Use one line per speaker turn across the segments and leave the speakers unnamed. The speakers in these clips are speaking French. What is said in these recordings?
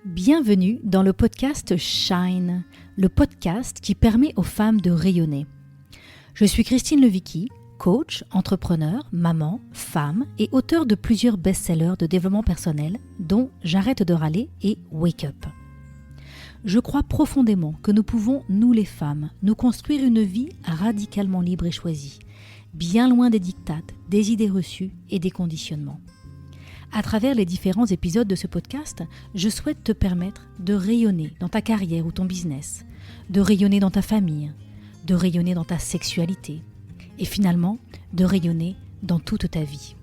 Bienvenue dans le podcast Shine, le podcast qui permet aux femmes de rayonner. Je suis Christine Levicki, coach, entrepreneur, maman, femme et auteure de plusieurs best-sellers de développement personnel, dont J'arrête de râler et Wake Up. Je crois profondément que nous pouvons, nous les femmes, nous construire une vie radicalement libre et choisie, bien loin des diktats, des idées reçues et des conditionnements. À travers les différents épisodes de ce podcast, je souhaite te permettre de rayonner dans ta carrière ou ton business, de rayonner dans ta famille, de rayonner dans ta sexualité et finalement de rayonner dans toute ta vie.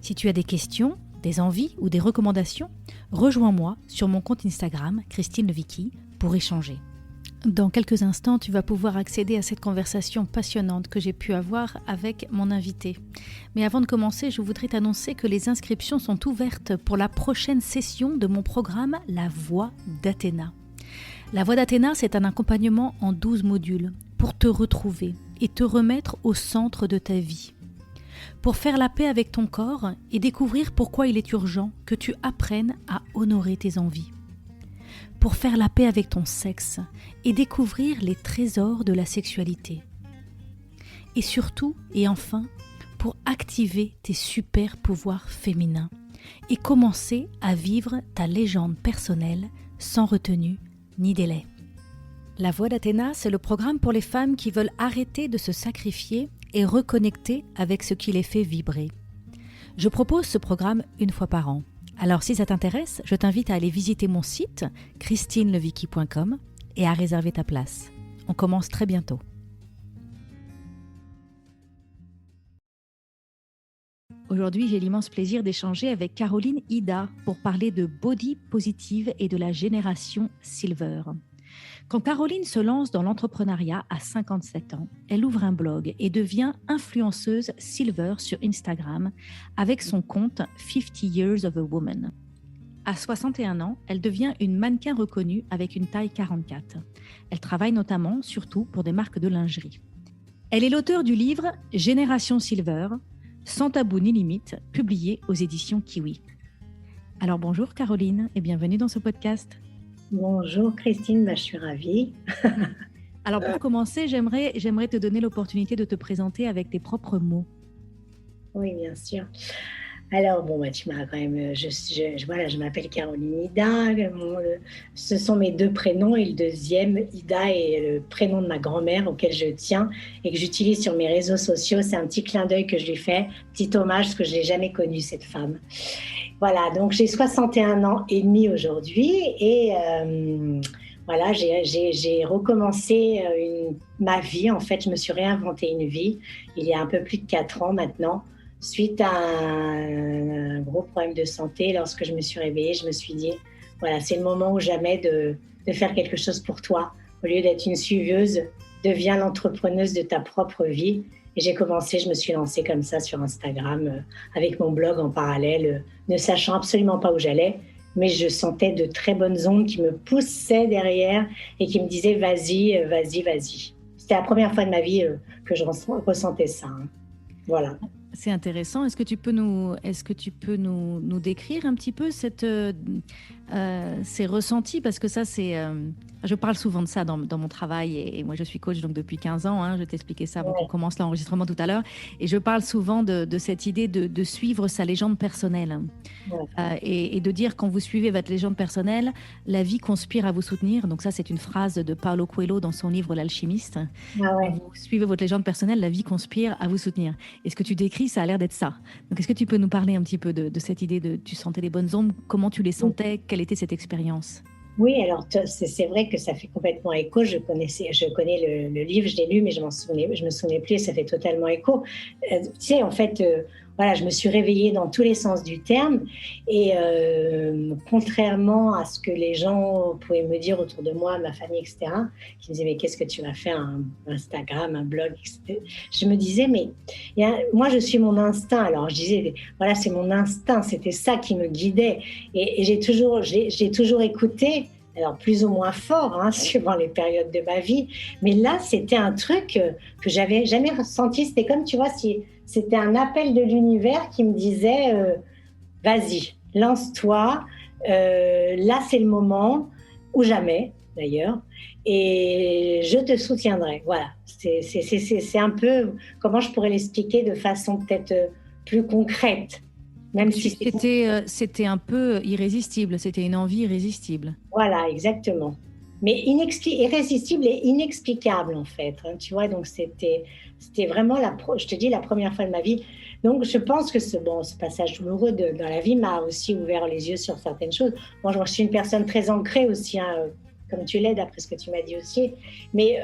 Si tu as des questions, des envies ou des recommandations, rejoins-moi sur mon compte Instagram Christine Levicki pour échanger. Dans quelques instants, tu vas pouvoir accéder à cette conversation passionnante que j'ai pu avoir avec mon invité. Mais avant de commencer, je voudrais t'annoncer que les inscriptions sont ouvertes pour la prochaine session de mon programme La Voix d'Athéna. La Voix d'Athéna, c'est un accompagnement en 12 modules pour te retrouver et te remettre au centre de ta vie. Pour faire la paix avec ton corps et découvrir pourquoi il est urgent que tu apprennes à honorer tes envies. Pour faire la paix avec ton sexe et découvrir les trésors de la sexualité. Et surtout, et enfin, pour activer tes super pouvoirs féminins et commencer à vivre ta légende personnelle sans retenue ni délai. La Voix d'Athéna, c'est le programme pour les femmes qui veulent arrêter de se sacrifier et reconnecter avec ce qui les fait vibrer. Je propose ce programme une fois par an. Alors si ça t'intéresse, je t'invite à aller visiter mon site christinelevicki.com et à réserver ta place. On commence très bientôt. Aujourd'hui, j'ai l'immense plaisir d'échanger avec Caroline Ida pour parler de body positive et de la génération Silver. Quand Caroline se lance dans l'entrepreneuriat à 57 ans, elle ouvre un blog et devient influenceuse Silver sur Instagram avec son compte 50 Years of a Woman. À 61 ans, elle devient une mannequin reconnue avec une taille 44. Elle travaille notamment, surtout, pour des marques de lingerie. Elle est l'auteure du livre Génération Silver, sans tabou ni limite, publié aux éditions Kiwi. Alors bonjour Caroline et bienvenue dans ce podcast.
Bonjour Christine, je suis ravie.
Alors pour commencer, j'aimerais te donner l'opportunité de te présenter avec tes propres mots.
Oui, bien sûr. Alors, tu m'as quand même... Je m'appelle Caroline Ida. Ce sont mes deux prénoms et le deuxième, Ida, est le prénom de ma grand-mère auquel je tiens et que j'utilise sur mes réseaux sociaux. C'est un petit clin d'œil que je lui fais, petit hommage parce que je ne l'ai jamais connue, cette femme. Voilà, donc j'ai 61 ans et demi aujourd'hui et j'ai recommencé ma vie. En fait, je me suis réinventé une vie il y a un peu plus de 4 ans maintenant. Suite à un gros problème de santé, lorsque je me suis réveillée, je me suis dit, voilà, c'est le moment ou jamais de faire quelque chose pour toi. Au lieu d'être une suiveuse, deviens l'entrepreneuse de ta propre vie. Et je me suis lancée comme ça sur Instagram, avec mon blog en parallèle, ne sachant absolument pas où j'allais, mais je sentais de très bonnes ondes qui me poussaient derrière et qui me disaient, vas-y, vas-y, vas-y. C'était la première fois de ma vie que je ressentais ça. Voilà.
C'est intéressant. Est-ce que tu peux nous décrire un petit peu ces ressentis? Parce que ça, je parle souvent de ça dans mon travail et moi, je suis coach donc depuis 15 ans. Je t'ai expliqué ça avant qu'on commence l'enregistrement tout à l'heure. Et je parle souvent de cette idée de suivre sa légende personnelle. Et de dire quand vous suivez votre légende personnelle, la vie conspire à vous soutenir. Donc ça, c'est une phrase de Paulo Coelho dans son livre L'Alchimiste. Quand vous suivez votre légende personnelle, la vie conspire à vous soutenir. Et ce que tu décris, ça a l'air d'être ça. Donc est-ce que tu peux nous parler un petit peu de cette idée tu sentais les bonnes ondes, comment tu les sentais, quelle était cette expérience?
Oui, alors c'est vrai que ça fait complètement écho. Je connais le livre, je l'ai lu, mais je me souvenais plus et ça fait totalement écho. Tu sais, en fait, je me suis réveillée dans tous les sens du terme et contrairement à ce que les gens pouvaient me dire autour de moi, ma famille, etc., qui me disaient mais qu'est-ce que tu vas faire, un Instagram, un blog, etc. Je me disais mais moi je suis mon instinct. Alors je disais voilà, c'est mon instinct, c'était ça qui me guidait et j'ai toujours écouté. Alors plus ou moins fort, suivant les périodes de ma vie. Mais là, c'était un truc que j'avais jamais ressenti. C'était comme, tu vois, si c'était un appel de l'univers qui me disait vas-y, lance-toi, là c'est le moment, ou jamais d'ailleurs, et je te soutiendrai. Voilà, c'est un peu, comment je pourrais l'expliquer de façon peut-être plus concrète, même si
C'était un peu irrésistible, c'était une envie irrésistible.
Voilà, exactement. Mais irrésistible et inexplicable, en fait, hein, tu vois? Donc c'était vraiment je te dis, la première fois de ma vie. Donc je pense que ce passage douloureux dans la vie m'a aussi ouvert les yeux sur certaines choses. Moi, je suis une personne très ancrée aussi, hein, comme tu l'es, d'après ce que tu m'as dit aussi. Mais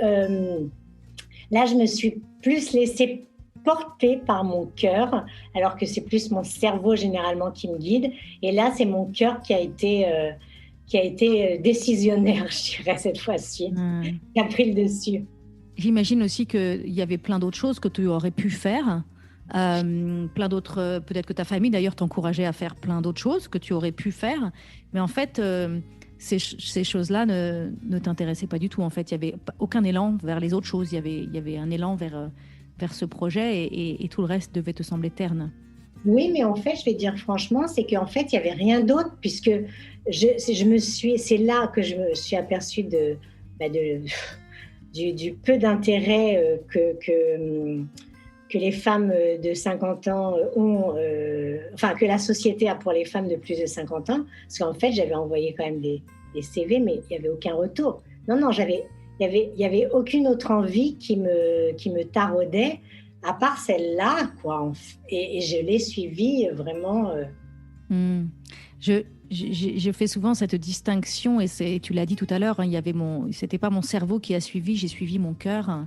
là, je me suis plus laissée porter par mon cœur, alors que c'est plus mon cerveau généralement qui me guide. Et là, c'est mon cœur qui a été décisionnaire, je dirais, cette fois-ci, qui a pris le dessus.
J'imagine aussi qu'il y avait plein d'autres choses que tu aurais pu faire. Plein d'autres, peut-être que ta famille d'ailleurs t'encourageait à faire plein d'autres choses que tu aurais pu faire. Mais en fait, ces choses-là ne t'intéressaient pas du tout. En fait, il n'y avait aucun élan vers les autres choses. Il y avait un élan vers ce projet et tout le reste devait te sembler terne.
Oui, mais en fait, je vais dire franchement, c'est qu'en fait, il n'y avait rien d'autre, puisque c'est là que je me suis aperçue du peu d'intérêt que les femmes de 50 ans ont, que la société a pour les femmes de plus de 50 ans. Parce qu'en fait, j'avais envoyé quand même des CV, mais il n'y avait aucun retour. Non, il y avait aucune autre envie qui me taraudait, à part celle-là, quoi. Et je l'ai suivie vraiment.
Je fais souvent cette distinction, et tu l'as dit tout à l'heure, hein, c'était pas mon cerveau qui a suivi, j'ai suivi mon cœur.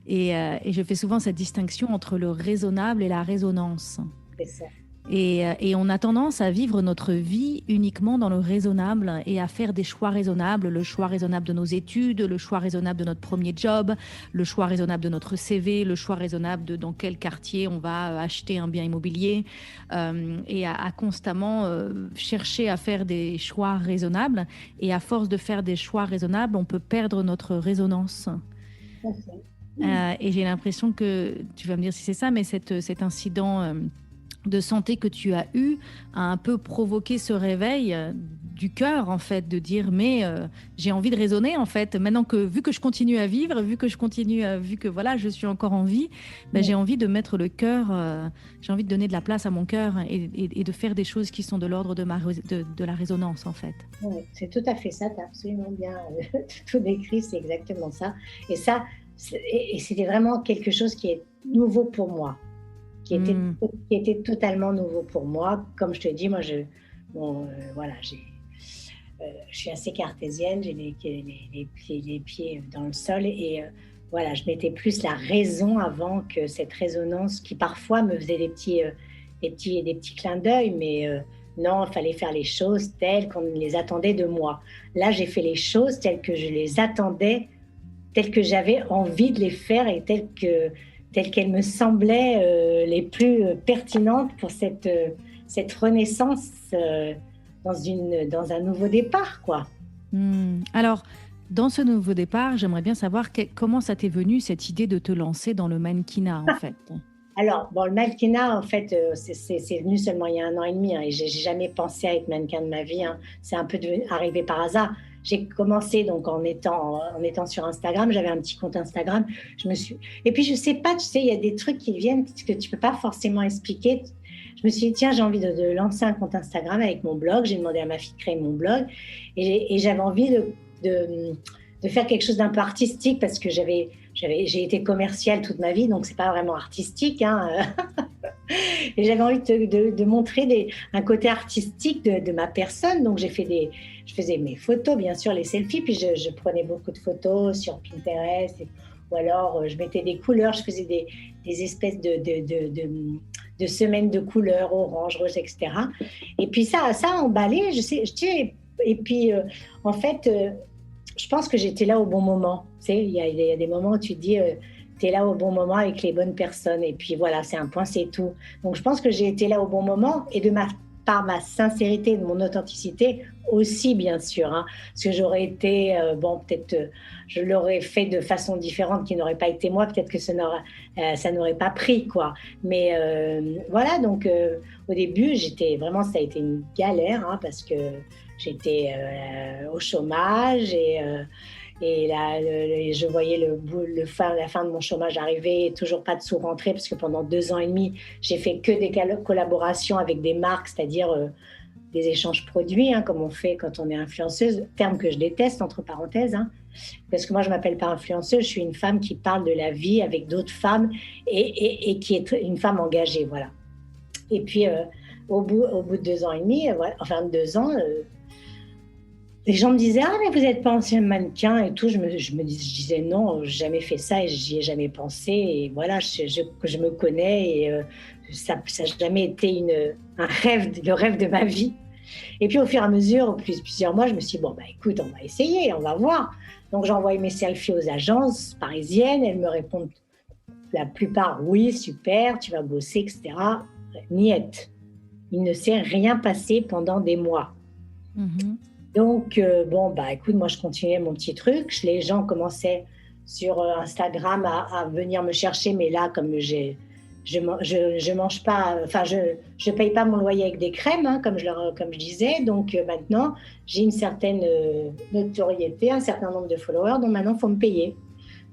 Et je fais souvent cette distinction entre le raisonnable et la résonance.
C'est ça.
Et on a tendance à vivre notre vie uniquement dans le raisonnable et à faire des choix raisonnables, le choix raisonnable de nos études, le choix raisonnable de notre premier job, le choix raisonnable de notre CV, le choix raisonnable de dans quel quartier on va acheter un bien immobilier, et à constamment chercher à faire des choix raisonnables. Et à force de faire des choix raisonnables, on peut perdre notre résonance. Et j'ai l'impression que, tu vas me dire si c'est ça, mais cet incident de santé que tu as eu a un peu provoqué ce réveil du cœur, en fait, de dire mais j'ai envie de raisonner, en fait, maintenant que vu que je continue à vivre, vu que voilà, je suis encore en vie, j'ai envie de mettre le cœur, j'ai envie de donner de la place à mon cœur et de faire des choses qui sont de l'ordre de la résonance, en fait.
Oui, c'est tout à fait ça, tu as absolument bien tout décrit, c'est exactement ça. Et c'était vraiment quelque chose qui est nouveau pour moi. Qui était totalement nouveau pour moi. Comme je te dis, moi, je suis assez cartésienne, j'ai les pieds dans le sol et voilà, je mettais plus la raison avant que cette résonance qui parfois me faisait des petits clins d'œil, mais non, il fallait faire les choses telles qu'on les attendait de moi. Là, j'ai fait les choses telles que je les attendais, telles que j'avais envie de les faire et telles qu'elles me semblaient les plus pertinentes pour cette renaissance dans un nouveau départ, quoi.
Alors, dans ce nouveau départ, j'aimerais bien savoir comment ça t'est venu, cette idée de te lancer dans le mannequinat, en fait.
Alors, le mannequinat, en fait, c'est venu seulement il y a 1 an et demi, hein, et j'ai jamais pensé à être mannequin de ma vie, hein. C'est un peu arrivé par hasard. J'ai commencé donc en étant sur Instagram. J'avais un petit compte Instagram. Et puis je sais pas, tu sais, il y a des trucs qui viennent que tu peux pas forcément expliquer. Je me suis dit tiens, j'ai envie de lancer un compte Instagram avec mon blog. J'ai demandé à ma fille de créer mon blog et j'avais envie de faire quelque chose d'un peu artistique parce que j'ai été commerciale toute ma vie, donc c'est pas vraiment artistique, hein. Et j'avais envie de montrer un côté artistique de ma personne, donc je faisais mes photos, bien sûr, les selfies, puis je prenais beaucoup de photos sur Pinterest, ou alors je mettais des couleurs, je faisais des espèces de semaines de couleurs, orange, rose, etc. Et puis ça a emballé, et puis en fait, je pense que j'étais là au bon moment. Tu sais, il y a des moments où tu te dis, tu es là au bon moment avec les bonnes personnes. Et puis voilà, c'est un point, c'est tout. Donc je pense que j'ai été là au bon moment. Et de par ma sincérité, de mon authenticité aussi, bien sûr. Hein, parce que j'aurais été, peut-être, je l'aurais fait de façon différente qui n'aurait pas été moi. Peut-être que ça n'aurait pas pris, quoi. Mais voilà, donc au début, ça a été une galère, hein, parce que j'étais au chômage et là, je voyais la fin de mon chômage arriver, et toujours pas de sous-rentrée, parce que pendant 2 ans et demi, j'ai fait que des collaborations avec des marques, c'est-à-dire des échanges produits, hein, comme on fait quand on est influenceuse, terme que je déteste, entre parenthèses, hein, parce que moi, je ne m'appelle pas influenceuse, je suis une femme qui parle de la vie avec d'autres femmes et qui est une femme engagée, voilà. Et puis, au bout de 2 ans et demi, enfin 2 ans, les gens me disaient « Ah, mais vous n'êtes pas ancien mannequin » et tout. Je disais « Non, j'ai jamais fait ça et j'y ai jamais pensé. » Et voilà, je me connais et ça n'a jamais été le rêve de ma vie. Et puis, au fur et à mesure, au plusieurs mois, je me suis dit « Bon, écoute, on va essayer, on va voir. » Donc, j'ai envoyé mes selfies aux agences parisiennes. Elles me répondent la plupart « Oui, super, tu vas bosser, etc. » Niette. Il ne s'est rien passé pendant des mois. Mm-hmm. Donc, écoute, moi, je continuais mon petit truc. Les gens commençaient sur Instagram à venir me chercher, mais là, comme je mange pas, enfin, je paye pas mon loyer avec des crèmes, hein, comme je disais. Donc, maintenant, j'ai une certaine notoriété, un certain nombre de followers, donc maintenant, il faut me payer.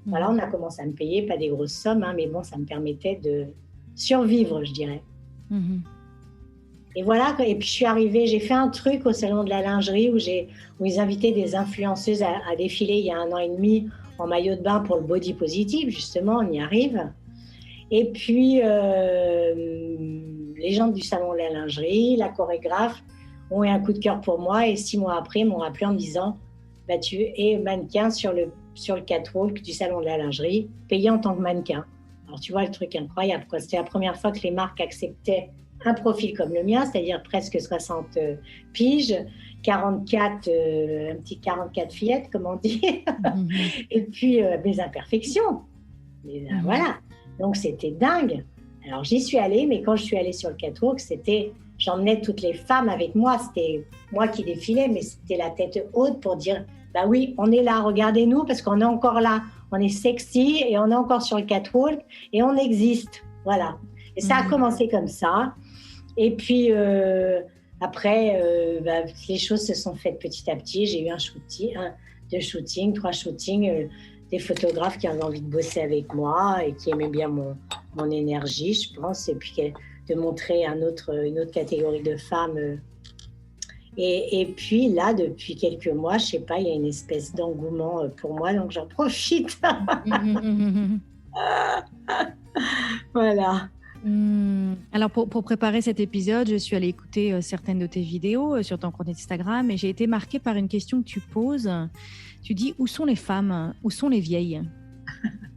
Voilà, on a commencé à me payer, pas des grosses sommes, hein, mais bon, ça me permettait de survivre, je dirais. Mm-hmm. Et voilà, et puis je suis arrivée, j'ai fait un truc au salon de la lingerie où ils invitaient des influenceuses à défiler il y a 1 an et demi en maillot de bain pour le body positive, justement, on y arrive. Et puis, les gens du salon de la lingerie, la chorégraphe, ont eu un coup de cœur pour moi et 6 mois après, ils m'ont rappelé en me disant « Tu es mannequin sur le catwalk du salon de la lingerie, payé en tant que mannequin. » Alors, tu vois, le truc incroyable, quoi. C'était la première fois que les marques acceptaient un profil comme le mien, c'est-à-dire presque 60 piges, 44, un petit 44 fillettes, comme on dit, et puis mes imperfections. Voilà, donc c'était dingue. Alors j'y suis allée, mais quand je suis allée sur le catwalk, j'emmenais toutes les femmes avec moi, c'était moi qui défilais, mais c'était la tête haute pour dire, bah oui, on est là, regardez-nous, parce qu'on est encore là, on est sexy, et on est encore sur le catwalk, et on existe, voilà. Et ça a commencé comme ça. Et puis, après, les choses se sont faites petit à petit. J'ai eu 2 shootings, 3 shootings, des photographes qui avaient envie de bosser avec moi et qui aimaient bien mon énergie, je pense, et puis de montrer une autre catégorie de femmes. Et puis là, depuis quelques mois, je ne sais pas, il y a une espèce d'engouement pour moi, donc j'en profite. Voilà.
Alors pour préparer cet épisode, je suis allée écouter certaines de tes vidéos sur ton compte Instagram et j'ai été marquée par une question que tu poses. Tu dis « Où sont les femmes ? Où sont les vieilles ?»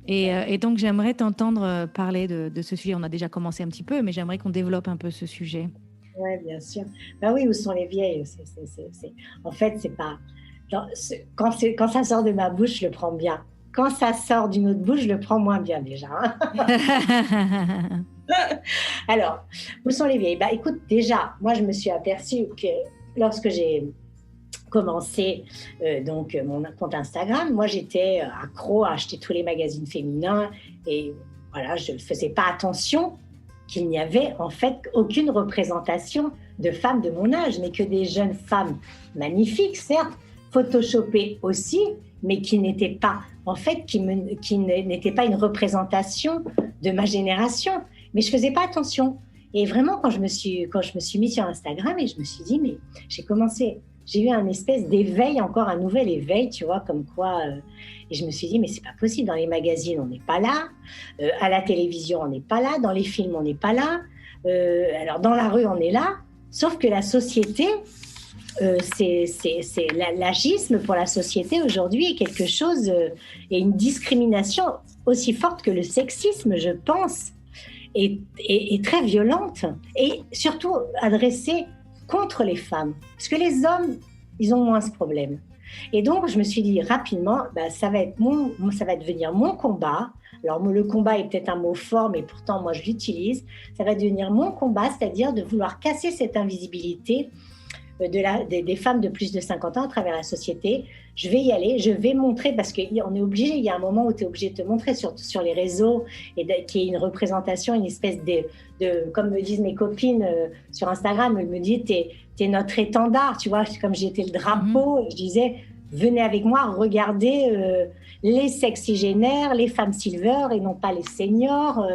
et donc j'aimerais t'entendre parler de ce sujet. On a déjà commencé un petit peu, mais j'aimerais qu'on développe un peu ce sujet.
Oui, bien sûr. Ben oui, où sont les vieilles ? En fait, c'est pas... Quand ça sort de ma bouche, je le prends bien. Quand ça sort d'une autre bouche, je le prends moins bien déjà. Alors, où sont les vieilles ? Écoute, déjà, moi, je me suis aperçue que lorsque j'ai commencé mon compte Instagram, moi, j'étais accro à acheter tous les magazines féminins et voilà, je ne faisais pas attention qu'il n'y avait en fait aucune représentation de femmes de mon âge, mais que des jeunes femmes magnifiques, certes, photoshopées aussi, mais qui n'étaient pas, en fait, qui n'étaient pas une représentation de ma génération. Mais je faisais pas attention. Et vraiment, quand je me suis mise sur Instagram, et je me suis dit, mais j'ai eu un espèce d'éveil, encore un nouvel éveil, tu vois, comme quoi. Et je me suis dit, mais c'est pas possible. Dans les magazines, on n'est pas là. À la télévision, on n'est pas là. Dans les films, on n'est pas là. Alors, dans la rue, on est là. Sauf que la société, l'agisme pour la société aujourd'hui est quelque chose, et une discrimination aussi forte que le sexisme, je pense, est très violente et surtout adressée contre les femmes. Parce que les hommes, ils ont moins ce problème. Et donc, je me suis dit rapidement, ça va devenir mon combat. Alors, le combat est peut-être un mot fort, mais pourtant, moi, je l'utilise. Ça va devenir mon combat, c'est-à-dire de vouloir casser cette invisibilité des femmes de plus de 50 ans à travers la société. Je vais y aller, je vais montrer, parce qu'on est obligé, il y a un moment où tu es obligé de te montrer sur les réseaux, qu'il y ait une représentation, une espèce de comme me disent mes copines sur Instagram, elles me disent, t'es notre étendard, tu vois, comme j'étais le drapeau, et je disais, venez avec moi, regardez les sexygénaires, les femmes silver, et non pas les seniors,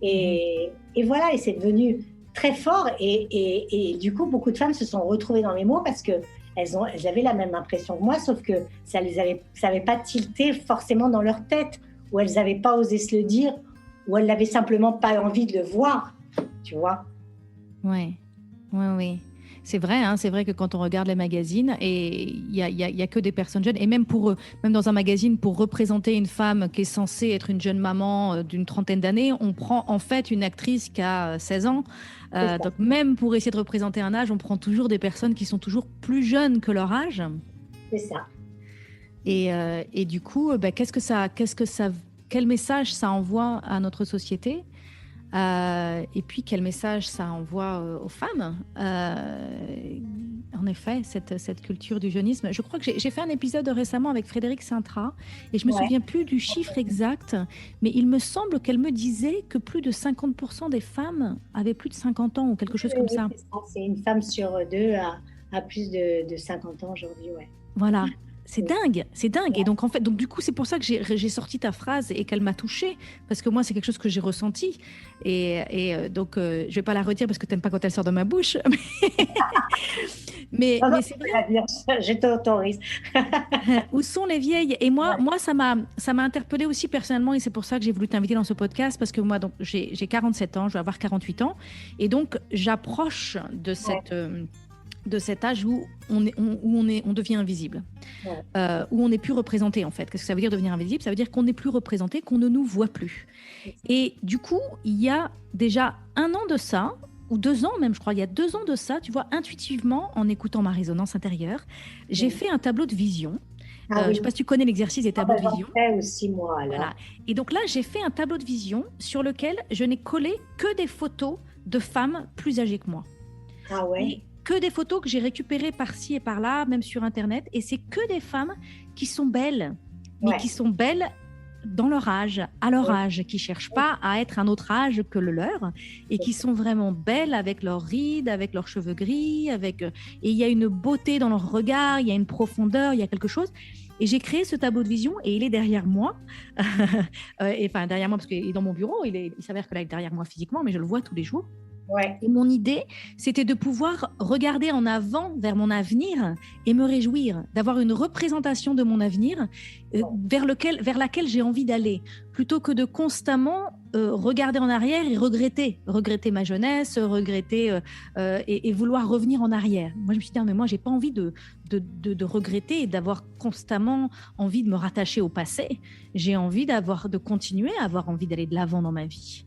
et voilà, et c'est devenu très fort, et du coup, beaucoup de femmes se sont retrouvées dans mes mots parce que elles avaient la même impression que moi, sauf que ça n'avait pas tilté forcément dans leur tête, ou elles n'avaient pas osé se le dire, ou elles n'avaient simplement pas envie de le voir, tu vois.
Oui. C'est vrai, hein, c'est vrai que quand on regarde les magazines, et il y a que des personnes jeunes, et même dans un magazine, pour représenter une femme qui est censée être une jeune maman d'une trentaine d'années, on prend en fait une actrice qui a 16 ans. Donc même pour essayer de représenter un âge, on prend toujours des personnes qui sont toujours plus jeunes que leur âge.
C'est ça.
Et du coup, quel message ça envoie à notre société? Et puis quel message ça envoie aux femmes, en effet, cette culture du jeunisme. Je crois que j'ai fait un épisode récemment avec Frédéric Sintra, et je me souviens plus du chiffre exact, mais il me semble qu'elle me disait que plus de 50% des femmes avaient plus de 50 ans ou quelque chose comme ça.
C'est une femme sur deux à plus de 50 ans aujourd'hui, ouais.
Voilà. C'est dingue. Et donc, en fait, du coup, c'est pour ça que j'ai sorti ta phrase et qu'elle m'a touchée, parce que moi, c'est quelque chose que j'ai ressenti. Et donc, je vais pas la redire parce que tu n'aimes pas quand elle sort de ma bouche. mais c'est vrai.
Je t'autorise.
Où sont les vieilles? Et moi, ça m'a interpellée aussi personnellement, et c'est pour ça que j'ai voulu t'inviter dans ce podcast, parce que moi, donc, j'ai 47 ans, je vais avoir 48 ans, et donc, j'approche de cet âge où on devient invisible, où on n'est plus représenté, en fait. Qu'est-ce que ça veut dire devenir invisible? Ça veut dire qu'on n'est plus représenté, qu'on ne nous voit plus. Et du coup, il y a déjà 1 an de ça, ou 2 ans même, je crois, il y a 2 ans de ça, tu vois, intuitivement, en écoutant ma résonance intérieure, j'ai fait un tableau de vision. Je ne sais pas si tu connais l'exercice des tableaux de vision.
J'en fais aussi, moi, alors.
Voilà. Et donc là, j'ai fait un tableau de vision sur lequel je n'ai collé que des photos de femmes plus âgées que moi.
Ah ouais.
Et que des photos que j'ai récupérées par-ci et par-là, même sur Internet. Et c'est que des femmes qui sont belles, mais qui sont belles dans leur âge, à leur âge, qui ne cherchent pas à être un autre âge que le leur, et qui sont vraiment belles avec leurs rides, avec leurs cheveux gris, et il y a une beauté dans leur regard, il y a une profondeur, il y a quelque chose. Et j'ai créé ce tableau de vision, et il est derrière moi. Derrière moi, parce qu'il est dans mon bureau, il s'avère que là, il est derrière moi physiquement, mais je le vois tous les jours.
Ouais.
Et mon idée, c'était de pouvoir regarder en avant vers mon avenir et me réjouir, d'avoir une représentation de mon avenir vers laquelle j'ai envie d'aller, plutôt que de constamment regarder en arrière et regretter ma jeunesse, regretter et vouloir revenir en arrière. Moi, je me suis dit, non, mais moi, j'ai pas envie de regretter et d'avoir constamment envie de me rattacher au passé. J'ai envie de continuer à avoir envie d'aller de l'avant dans ma vie.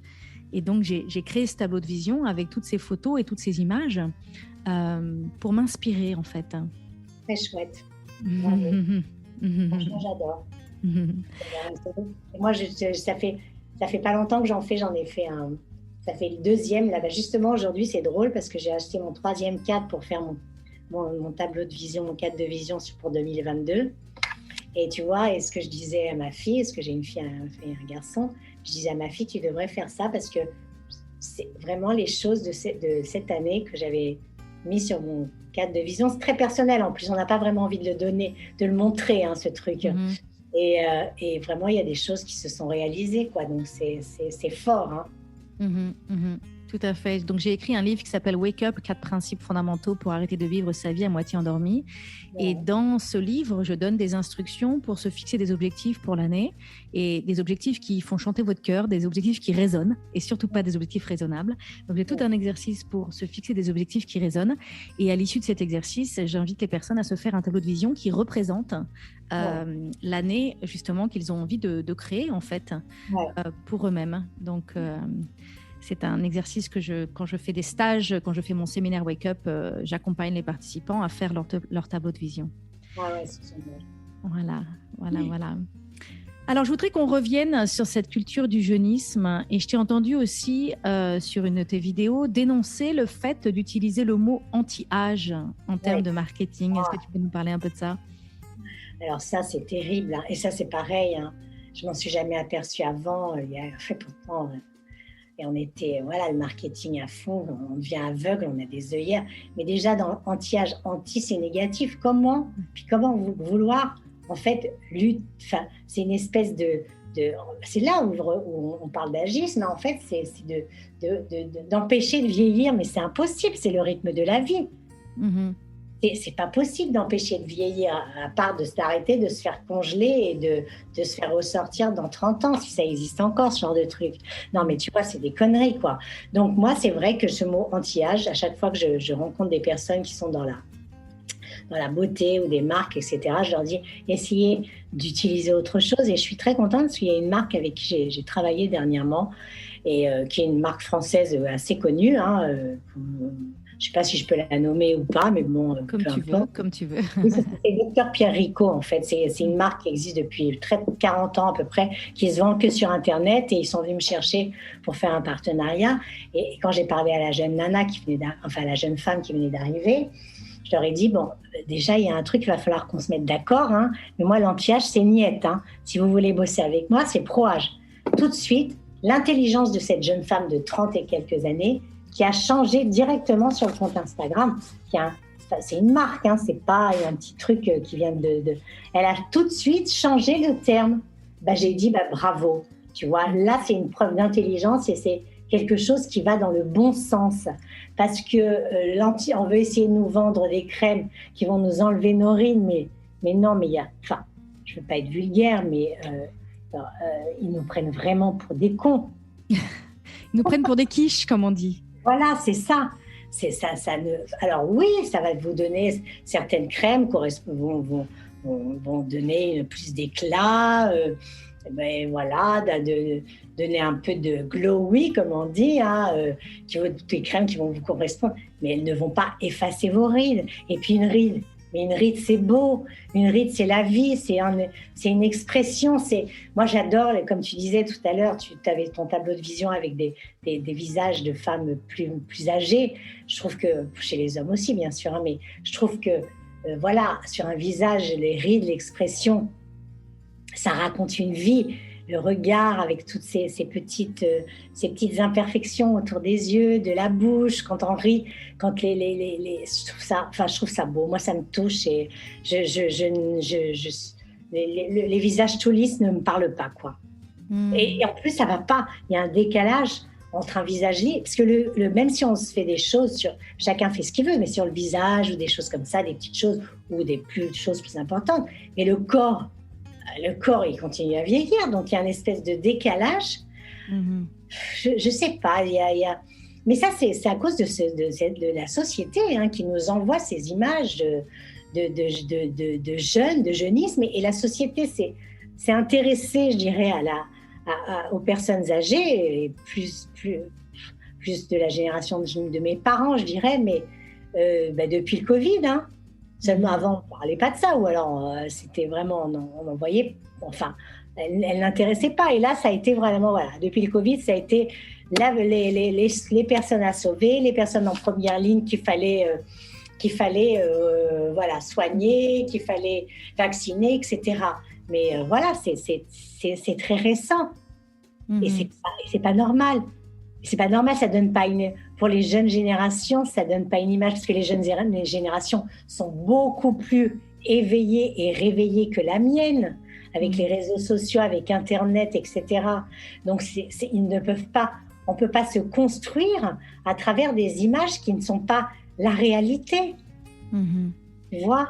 Et donc, j'ai créé ce tableau de vision avec toutes ces photos et toutes ces images pour m'inspirer, en fait.
Très chouette. Franchement, j'adore. Et moi, ça fait pas longtemps que j'en ai fait ça fait le 2e. Là, justement, aujourd'hui, c'est drôle parce que j'ai acheté mon 3e cadre pour faire mon tableau de vision, mon cadre de vision pour 2022. Et tu vois, et ce que je disais à ma fille, parce que j'ai une fille et un garçon, je disais à ma fille, tu devrais faire ça parce que c'est vraiment les choses de cette année que j'avais mis sur mon cadre de vision. C'est très personnel en plus, on n'a pas vraiment envie de le donner, de le montrer, hein, ce truc. Et vraiment, il y a des choses qui se sont réalisées, quoi. Donc, c'est fort. Hein.
Tout à fait. Donc, j'ai écrit un livre qui s'appelle Wake Up, 4 principes fondamentaux pour arrêter de vivre sa vie à moitié endormie. Et dans ce livre, je donne des instructions pour se fixer des objectifs pour l'année, et des objectifs qui font chanter votre cœur, des objectifs qui résonnent, et surtout pas des objectifs raisonnables. Donc, j'ai tout un exercice pour se fixer des objectifs qui résonnent. Et à l'issue de cet exercice, j'invite les personnes à se faire un tableau de vision qui représente l'année, justement, qu'ils ont envie de créer, en fait, pour eux-mêmes. Donc, c'est un exercice que quand je fais des stages, quand je fais mon séminaire Wake Up, j'accompagne les participants à faire leur tableau de vision.
Ah ouais, c'est génial.
Voilà. Alors, je voudrais qu'on revienne sur cette culture du jeunisme. Et je t'ai entendu aussi, sur une de tes vidéos, dénoncer le fait d'utiliser le mot anti-âge en termes
Ouais.
de marketing. Est-ce que tu peux nous parler un peu de ça?
Alors ça, c'est terrible, hein. Et ça, c'est pareil, hein. Je m'en suis jamais aperçue avant. Il y a fait pourtant, et on était, voilà, le marketing à fond. On devient aveugle, on a des œillères. Mais déjà, dans anti-âge, anti, c'est négatif. Comment vouloir, en fait, lutte. Enfin, c'est une espèce c'est là où on parle d'agisme. En fait, c'est d'empêcher de vieillir, mais c'est impossible. C'est le rythme de la vie.
Mhm.
C'est pas possible d'empêcher de vieillir, à part de s'arrêter, de se faire congeler et de se faire ressortir dans 30 ans, si ça existe encore, ce genre de truc. Non, mais tu vois, c'est des conneries, quoi. Donc, moi, c'est vrai que ce mot anti-âge, à chaque fois que je rencontre des personnes qui sont dans la beauté ou des marques, etc., je leur dis, essayez d'utiliser autre chose. Et je suis très contente parce qu'il y a une marque avec qui j'ai travaillé dernièrement et qui est une marque française assez connue, hein, je ne sais pas si je peux la nommer ou pas, mais bon,
Comme
peu
tu
importe.
veux, comme tu veux.
Oui, c'est Docteur Pierre Rico, en fait. C'est une marque qui existe depuis 40 ans à peu près, qui se vend que sur Internet, et ils sont venus me chercher pour faire un partenariat. Et quand j'ai parlé à la jeune nana à la jeune femme qui venait d'arriver, je leur ai dit, bon, déjà, il y a un truc, il va falloir qu'on se mette d'accord, hein, mais moi, l'anti-âge, c'est niette, hein. Si vous voulez bosser avec moi, c'est pro-âge. Tout de suite, l'intelligence de cette jeune femme de 30 et quelques années, qui a changé directement sur le compte Instagram, c'est une marque, hein, c'est pas un petit truc qui vient Elle a tout de suite changé le terme. J'ai dit, bravo. Tu vois, là, c'est une preuve d'intelligence et c'est quelque chose qui va dans le bon sens. Parce que on veut essayer de nous vendre des crèmes qui vont nous enlever nos rides, mais non, mais je veux pas être vulgaire, mais ils nous prennent vraiment pour des cons.
Ils nous prennent pour des quiches, comme on dit.
Voilà, c'est ça. Alors oui, ça va vous donner certaines crèmes vont donner plus d'éclat, voilà, donner un peu de glowy, comme on dit, hein, des crèmes qui vont vous correspondre, mais elles ne vont pas effacer vos rides. Et puis une ride, c'est beau. Une ride, c'est la vie, c'est une expression. Moi, j'adore, comme tu disais tout à l'heure, tu avais ton tableau de vision avec des visages de femmes plus âgées. Je trouve que, chez les hommes aussi, bien sûr, hein, mais je trouve que, voilà, sur un visage, les rides, l'expression, ça raconte une vie. Le regard avec toutes ces petites imperfections autour des yeux, de la bouche, quand on rit, quand je trouve ça beau. Moi, ça me touche et les visages tout lisses ne me parlent pas, quoi. Et en plus, ça va pas. Il y a un décalage entre un visage lisse, parce que même si on se fait des choses chacun fait ce qu'il veut, mais sur le visage ou des choses comme ça, des petites choses ou choses plus importantes, mais le corps, il continue à vieillir, donc il y a une espèce de décalage. Je sais pas, mais ça, c'est à cause de la société, hein, qui nous envoie ces images de jeunes, de jeunisme, et la société s'est intéressée, je dirais, aux personnes âgées, et plus de la génération de mes parents, je dirais, mais depuis le Covid, hein. Seulement avant, on ne parlait pas de ça, ou alors c'était vraiment, on en voyait, enfin, elle n'intéressait pas. Et là, ça a été vraiment, voilà, depuis le Covid, ça a été les personnes à sauver, les personnes en première ligne qu'il fallait voilà, soigner, qu'il fallait vacciner, etc. Mais voilà, c'est très récent. Et c'est pas normal. C'est pas normal, ça donne pas pour les jeunes générations, ça donne pas une image, parce que les jeunes générations sont beaucoup plus éveillées et réveillées que la mienne, avec les réseaux sociaux, avec Internet, etc. Donc, ils ne peuvent pas, on peut pas se construire à travers des images qui ne sont pas la réalité. Tu vois?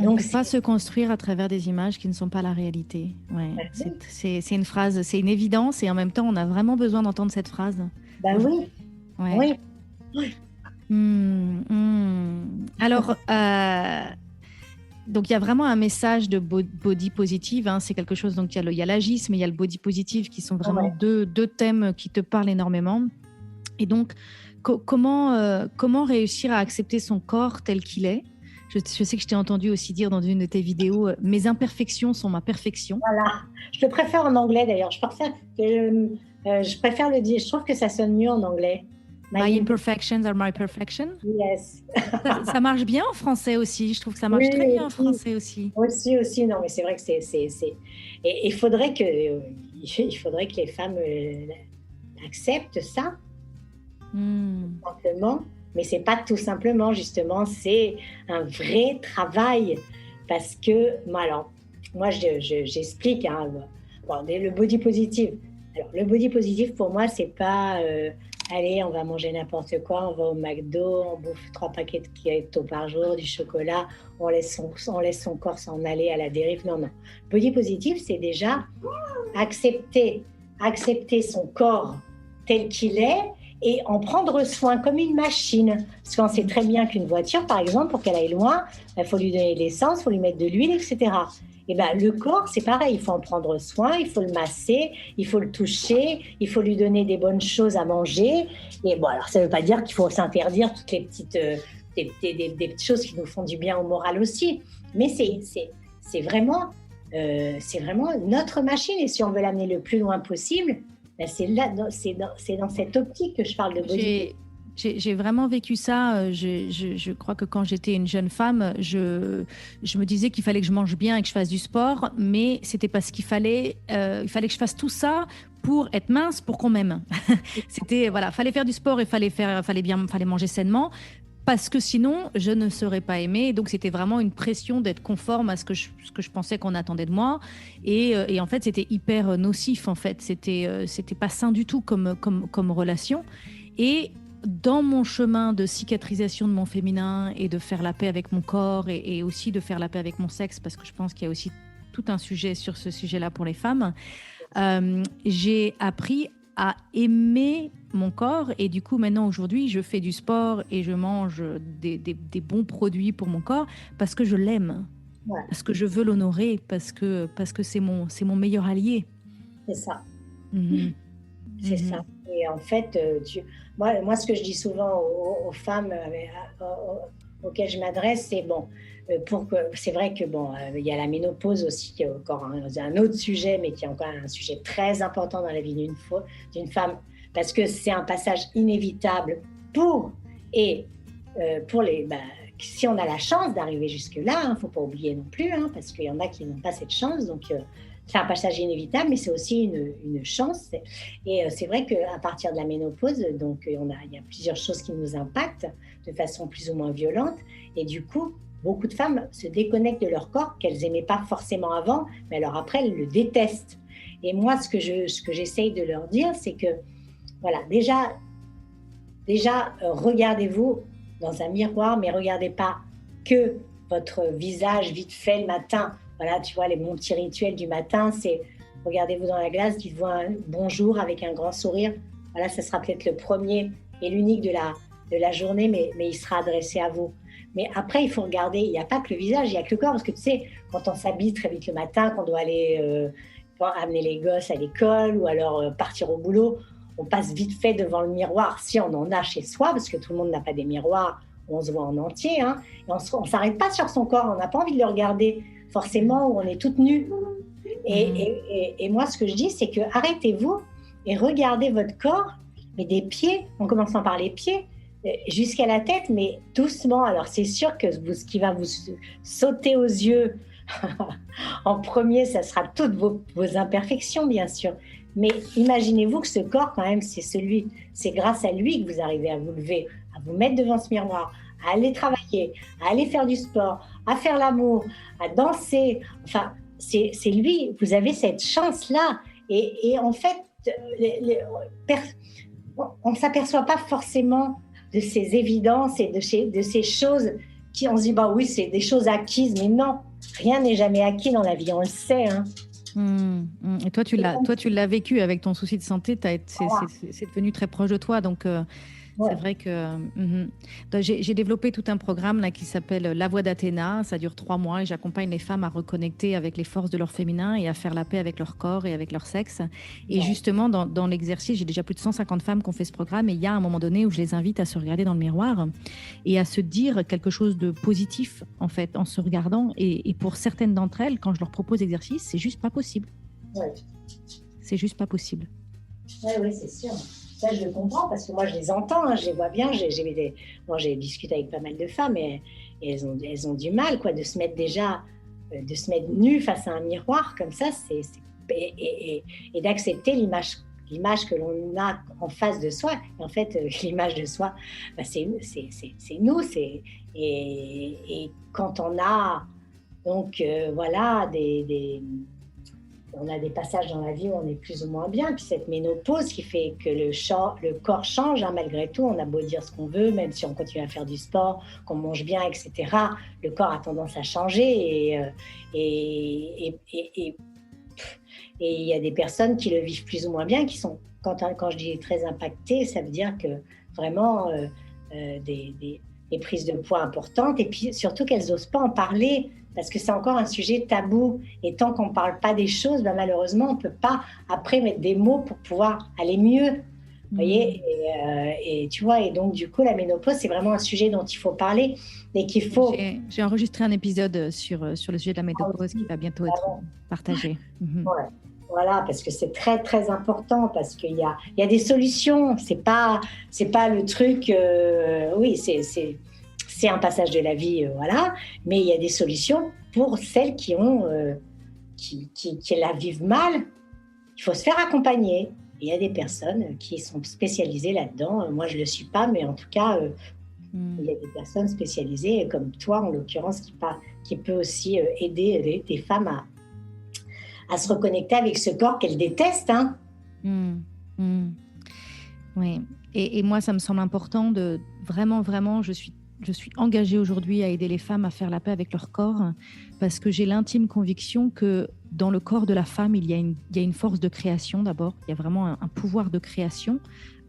On ne peut pas se construire à travers des images qui ne sont pas la réalité. Ouais. C'est une phrase, c'est une évidence, et en même temps, on a vraiment besoin d'entendre cette phrase.
Oui.
Ouais.
Oui.
Alors, donc il y a vraiment un message de body positive, hein. C'est quelque chose, donc il y a l'agisme et il y a le body positive qui sont vraiment deux thèmes qui te parlent énormément. Et donc, comment réussir à accepter son corps tel qu'il est, Je sais que je t'ai entendu aussi dire dans une de tes vidéos, mes imperfections sont ma perfection.
Voilà. Je le préfère en anglais d'ailleurs. Je préfère le dire. Je trouve que ça sonne mieux en anglais.
My imperfections are my perfection.
Yes.
Ça marche bien en français aussi. Je trouve que ça marche très bien en français aussi.
Aussi. Non, mais c'est vrai que c'est. Et il faudrait que les femmes acceptent ça, simplement. Mais c'est pas tout simplement, justement, c'est un vrai travail. Parce que, alors, moi, j'explique, hein, le body positive. Alors, le body positive, pour moi, c'est pas allez, on va manger n'importe quoi, on va au McDo, on bouffe 3 paquets de gâteaux par jour, du chocolat, on laisse son corps s'en aller à la dérive. Non. Body positive, c'est déjà accepter son corps tel qu'il est et en prendre soin comme une machine. Parce qu'on sait très bien qu'une voiture, par exemple, pour qu'elle aille loin, il faut lui donner de l'essence, il faut lui mettre de l'huile, etc. Et le corps, c'est pareil, il faut en prendre soin, il faut le masser, il faut le toucher, il faut lui donner des bonnes choses à manger. Et alors ça ne veut pas dire qu'il faut s'interdire toutes les petites, des petites choses qui nous font du bien au moral aussi. Mais c'est vraiment notre machine. Et si on veut l'amener le plus loin possible, c'est dans cette optique que je parle de body.
J'ai vraiment vécu ça. Je crois que quand j'étais une jeune femme, je me disais qu'il fallait que je mange bien et que je fasse du sport, mais c'était parce qu'il fallait que je fasse tout ça pour être mince, pour qu'on m'aime. Fallait faire du sport et fallait manger sainement, parce que sinon je ne serais pas aimée. Donc c'était vraiment une pression d'être conforme à ce que je pensais qu'on attendait de moi. Et en fait, c'était hyper nocif. En fait, c'était pas sain du tout comme relation. Et dans mon chemin de cicatrisation de mon féminin et de faire la paix avec mon corps et aussi de faire la paix avec mon sexe, parce que je pense qu'il y a aussi tout un sujet sur ce sujet-là pour les femmes, j'ai appris à aimer mon corps. Et du coup, maintenant, aujourd'hui, je fais du sport et je mange des bons produits pour mon corps parce que je l'aime, parce que je veux l'honorer, parce que c'est mon meilleur allié.
C'est ça. C'est ça. Et en fait, moi, ce que je dis souvent aux femmes auxquelles je m'adresse, c'est c'est vrai que il y a la ménopause aussi, qui est encore un autre sujet, mais qui est encore un sujet très important dans la vie d'une femme, parce que c'est un passage inévitable pour les si on a la chance d'arriver jusque-là, il ne faut pas oublier non plus, parce qu'il y en a qui n'ont pas cette chance, donc c'est un passage inévitable, mais c'est aussi une chance. Et c'est vrai qu'à partir de la ménopause, donc il y a plusieurs choses qui nous impactent de façon plus ou moins violente. Et du coup, beaucoup de femmes se déconnectent de leur corps qu'elles n'aimaient pas forcément avant, mais alors après, elles le détestent. Et moi, ce que j'essaye de leur dire, c'est que, voilà, déjà regardez-vous dans un miroir, mais regardez pas que votre visage vite fait le matin. Voilà, tu vois, mon petit rituel du matin, c'est regardez-vous dans la glace, dites-vous un bonjour avec un grand sourire. Voilà, ça sera peut-être le premier et l'unique de la journée, mais il sera adressé à vous. Mais après, il faut regarder, il n'y a pas que le visage, il n'y a que le corps, parce que tu sais, quand on s'habille très vite le matin, qu'on doit aller amener les gosses à l'école ou alors partir au boulot, on passe vite fait devant le miroir, si on en a chez soi, parce que tout le monde n'a pas des miroirs, on se voit en entier, et on ne s'arrête pas sur son corps, on n'a pas envie de le regarder forcément, où on est toute nue. Et moi, ce que je dis, c'est que arrêtez-vous et regardez votre corps, mais des pieds, en commençant par les pieds, jusqu'à la tête, mais doucement. Alors, c'est sûr que ce qui va vous sauter aux yeux en premier, ça sera toutes vos imperfections, bien sûr. Mais imaginez-vous que ce corps, quand même, c'est grâce à lui que vous arrivez à vous lever, à vous mettre devant ce miroir, à aller travailler, à aller faire du sport, à faire l'amour, à danser. Enfin, c'est lui. Vous avez cette chance-là. Et en fait, on ne s'aperçoit pas forcément de ces évidences et de ces choses on se dit, oui, c'est des choses acquises. Mais non, rien n'est jamais acquis dans la vie. On le sait,
Et toi, tu l'as vécu avec ton souci de santé. C'est devenu très proche de toi. Donc, C'est vrai que Donc, j'ai développé tout un programme là, qui s'appelle La Voix d'Athéna. Ça dure 3 mois et j'accompagne les femmes à reconnecter avec les forces de leur féminin et à faire la paix avec leur corps et avec leur sexe. Et justement, dans l'exercice, j'ai déjà plus de 150 femmes qui ont fait ce programme et il y a un moment donné où je les invite à se regarder dans le miroir et à se dire quelque chose de positif en fait en se regardant. Et pour certaines d'entre elles, quand je leur propose l'exercice, c'est juste pas possible.
Ouais.
C'est juste pas possible.
Oui, c'est sûr. Ça, je le comprends parce que moi, je les entends, hein, je les vois bien. J'ai discuté avec pas mal de femmes et elles ont du mal quoi, de se mettre nues face à un miroir comme ça et d'accepter l'image que l'on a en face de soi. Et en fait, l'image de soi, bah, c'est nous. Et quand on a donc, voilà, on a des passages dans la vie où on est plus ou moins bien, puis cette ménopause qui fait que le corps change, hein, malgré tout, on a beau dire ce qu'on veut, même si on continue à faire du sport, qu'on mange bien, etc., le corps a tendance à changer et il y a des personnes qui le vivent plus ou moins bien, qui sont, quand je dis très impactées, ça veut dire que vraiment des prises de poids importantes, et puis surtout qu'elles n'osent pas en parler, parce que c'est encore un sujet tabou. Et tant qu'on ne parle pas des choses, ben malheureusement, on ne peut pas après mettre des mots pour pouvoir aller mieux. Vous voyez, et tu vois, et donc du coup, la ménopause, c'est vraiment un sujet dont il faut parler et qu'il faut...
J'ai enregistré un épisode sur le sujet de la ménopause qui va bientôt être partagé.
Ouais. Voilà, parce que c'est très, très important, parce qu'il y a des solutions. C'est pas le truc... oui, c'est un passage de la vie, voilà, mais il y a des solutions pour celles qui la vivent mal. Il faut se faire accompagner. Il y a des personnes qui sont spécialisées là-dedans. Moi, je ne le suis pas, mais en tout cas, il y a des personnes spécialisées, comme toi, en l'occurrence, qui peut aussi aider des femmes à se reconnecter avec ce corps qu'elles détestent. Hein.
Oui, et moi, ça me semble important de vraiment, je suis engagée aujourd'hui à aider les femmes à faire la paix avec leur corps, parce que j'ai l'intime conviction que dans le corps de la femme, il y a une force de création d'abord. Il y a vraiment un pouvoir de création.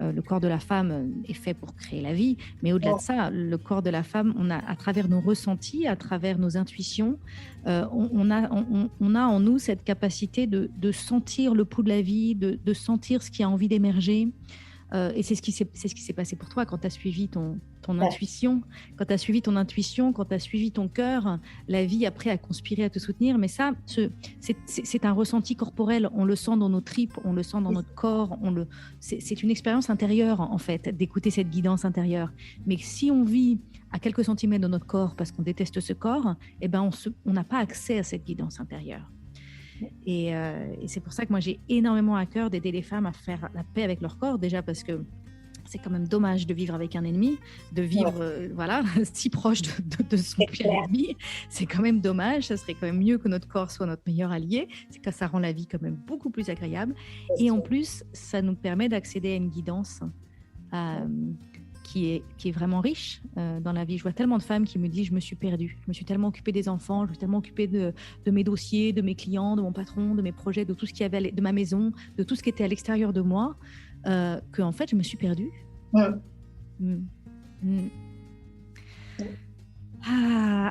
Le corps de la femme est fait pour créer la vie, mais au-delà de ça, le corps de la femme, on a, à travers nos ressentis, à travers nos intuitions, on a en nous cette capacité de sentir le pouls de la vie, de sentir ce qui a envie d'émerger. Et c'est ce qui s'est passé pour toi quand tu as suivi ton intuition, quand tu as suivi ton cœur, la vie après a conspiré à te soutenir. Mais ça, c'est un ressenti corporel, on le sent dans nos tripes, on le sent dans notre corps, c'est une expérience intérieure en fait, d'écouter cette guidance intérieure. Mais si on vit à quelques centimètres de notre corps parce qu'on déteste ce corps, eh ben on n'a pas accès à cette guidance intérieure. Et c'est pour ça que moi j'ai énormément à cœur d'aider les femmes à faire la paix avec leur corps, déjà parce que c'est quand même dommage de vivre avec un ennemi, de vivre voilà, si proche de son pire ennemi. C'est quand même dommage, ça serait quand même mieux que notre corps soit notre meilleur allié, c'est que ça rend la vie quand même beaucoup plus agréable. Et en plus, ça nous permet d'accéder à une guidance qui est vraiment riche dans la vie. Je vois tellement de femmes qui me disent « je me suis perdue, je me suis tellement occupée des enfants, je me suis tellement occupée de mes dossiers, de mes clients, de mon patron, de mes projets, de tout ce qu'il y avait, de ma maison, de tout ce qui était à l'extérieur de moi, qu'en fait je me suis perdue. »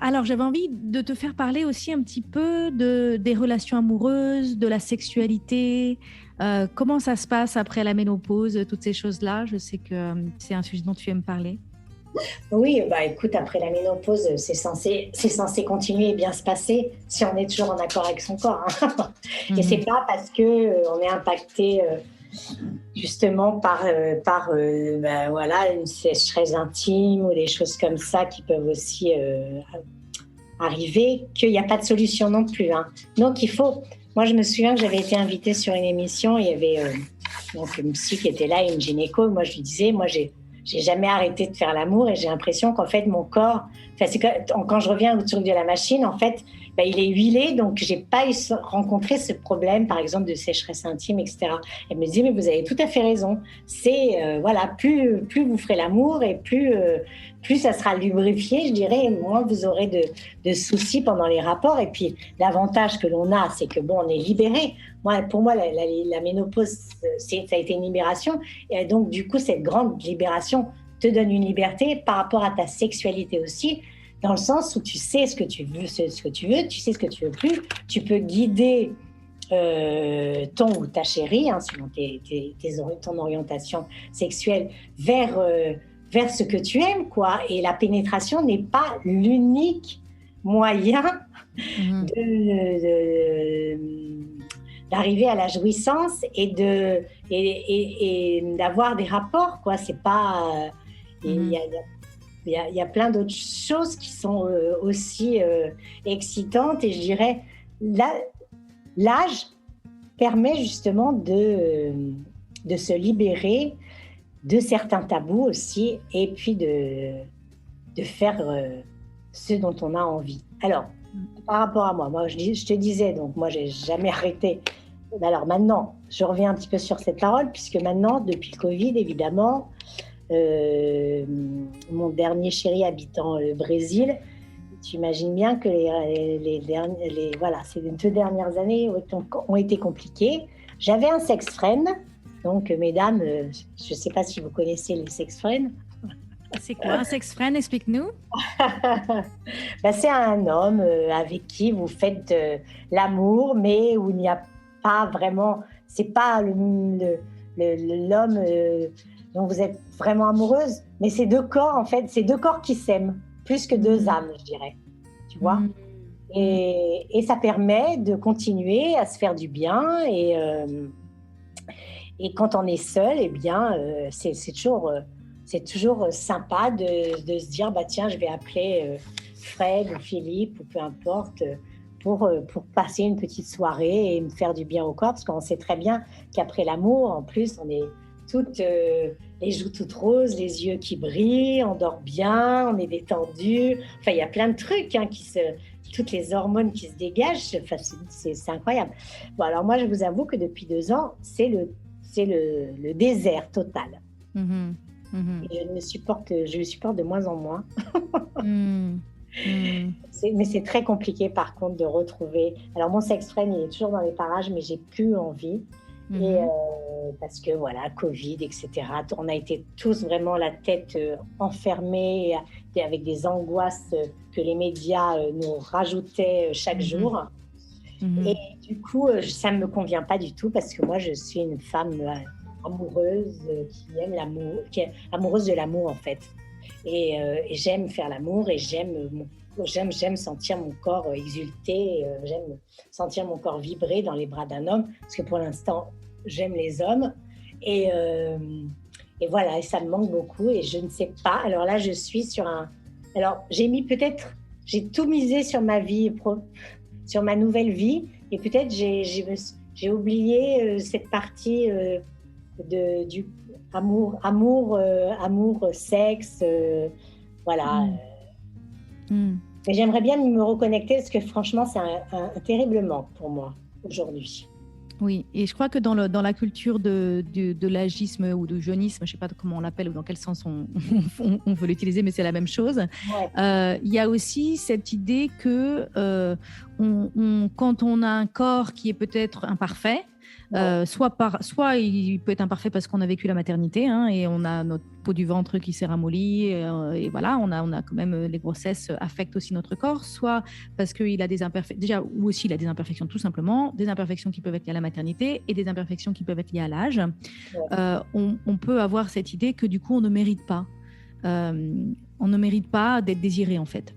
Alors j'avais envie de te faire parler aussi un petit peu des relations amoureuses, de la sexualité. Comment ça se passe après la ménopause, toutes ces choses-là? Je sais que c'est un sujet dont tu aimes parler.
Oui, bah écoute, après la ménopause, c'est censé continuer et bien se passer si on est toujours en accord avec son corps. Hein. Et c'est pas parce que on est impacté justement par voilà, une sécheresse intime ou des choses comme ça qui peuvent aussi arriver, qu'il n'y a pas de solution non plus. Hein. Donc il faut... Moi, je me souviens que j'avais été invitée sur une émission, il y avait donc une psy qui était là, une gynéco. Moi, je lui disais, moi, j'ai jamais arrêté de faire l'amour et j'ai l'impression qu'en fait, mon corps, c'est quand je reviens autour de la machine, en fait, il est huilé, donc j'ai pas rencontré ce problème, par exemple, de sécheresse intime, etc. Elle me disait, mais vous avez tout à fait raison. C'est, voilà, plus vous ferez l'amour et plus ça sera lubrifié, je dirais, et moins vous aurez de soucis pendant les rapports. Et puis, l'avantage que l'on a, c'est que, bon, on est libéré. Pour moi, la ménopause, ça a été une libération. Et donc, du coup, cette grande libération te donne une liberté par rapport à ta sexualité aussi, dans le sens où tu sais ce que tu veux, tu sais ce que tu veux plus, tu peux guider ton ou ta chérie, selon ton orientation sexuelle, vers ce que tu aimes, quoi. Et la pénétration n'est pas l'unique moyen d'arriver à la jouissance et d'avoir des rapports, quoi. C'est pas... Il y a plein d'autres choses qui sont aussi excitantes, et je dirais l'âge permet justement de se libérer de certains tabous aussi, et puis de faire ce dont on a envie. Alors, par rapport à moi je te disais, donc moi j'ai jamais arrêté. Alors maintenant, je reviens un petit peu sur cette parole, puisque maintenant, depuis le Covid, évidemment, mon dernier chéri habitant le Brésil, tu imagines bien que les 2 dernières années ont été compliquées. J'avais un sex friend, donc mesdames, je ne sais pas si vous connaissez les sex friends.
C'est quoi un sex friend? Explique-nous.
C'est un homme avec qui vous faites l'amour, mais où il n'y a pas vraiment, c'est pas l'homme dont vous êtes vraiment amoureuse, mais c'est 2 corps en fait, c'est 2 corps qui s'aiment, plus que 2 âmes, je dirais, tu vois. Et ça permet de continuer à se faire du bien, et quand on est seul, eh bien, c'est toujours sympa de se dire, tiens, je vais appeler Fred ou Philippe ou peu importe, pour passer une petite soirée et me faire du bien au corps, parce qu'on sait très bien qu'après l'amour, en plus, on est toutes les joues toutes roses, les yeux qui brillent, on dort bien, on est détendu. Enfin, il y a plein de trucs toutes les hormones qui se dégagent. Enfin, c'est incroyable. Bon, alors moi, je vous avoue que depuis 2 ans, c'est le désert total. Et je le supporte de moins en moins. Mais c'est très compliqué, par contre, de retrouver. Alors, mon sex-friend, il est toujours dans les parages, mais j'ai plus envie. Et parce que voilà, Covid, etc. On a été tous vraiment la tête enfermée, avec des angoisses que les médias nous rajoutaient chaque jour. Et du coup, ça ne me convient pas du tout, parce que moi, je suis une femme amoureuse qui aime l'amour, qui est amoureuse de l'amour en fait. Et j'aime faire l'amour, et j'aime sentir mon corps exulter, j'aime sentir mon corps vibrer dans les bras d'un homme, parce que pour l'instant, j'aime les hommes. Et voilà, et ça me manque beaucoup, et je ne sais pas. Alors là, je suis sur Alors, j'ai tout misé sur ma vie, sur ma nouvelle vie, et peut-être j'ai oublié cette partie du amour, sexe, voilà. Mais j'aimerais bien me reconnecter, parce que franchement, c'est un terrible manque pour moi aujourd'hui.
Oui, et je crois que dans la culture de l'agisme ou du jeunisme, je ne sais pas comment on l'appelle ou dans quel sens on veut l'utiliser, mais c'est la même chose. Ouais. Y a aussi cette idée que quand on a un corps qui est peut-être imparfait, soit il peut être imparfait parce qu'on a vécu la maternité, et on a notre peau du ventre qui s'est ramollie, et voilà, on a quand même, les grossesses affectent aussi notre corps, soit parce qu'il a des imperfections, déjà, ou aussi il a des imperfections tout simplement, des imperfections qui peuvent être liées à la maternité et des imperfections qui peuvent être liées à l'âge. Ouais. On peut avoir cette idée que du coup on ne mérite pas d'être désiré en fait.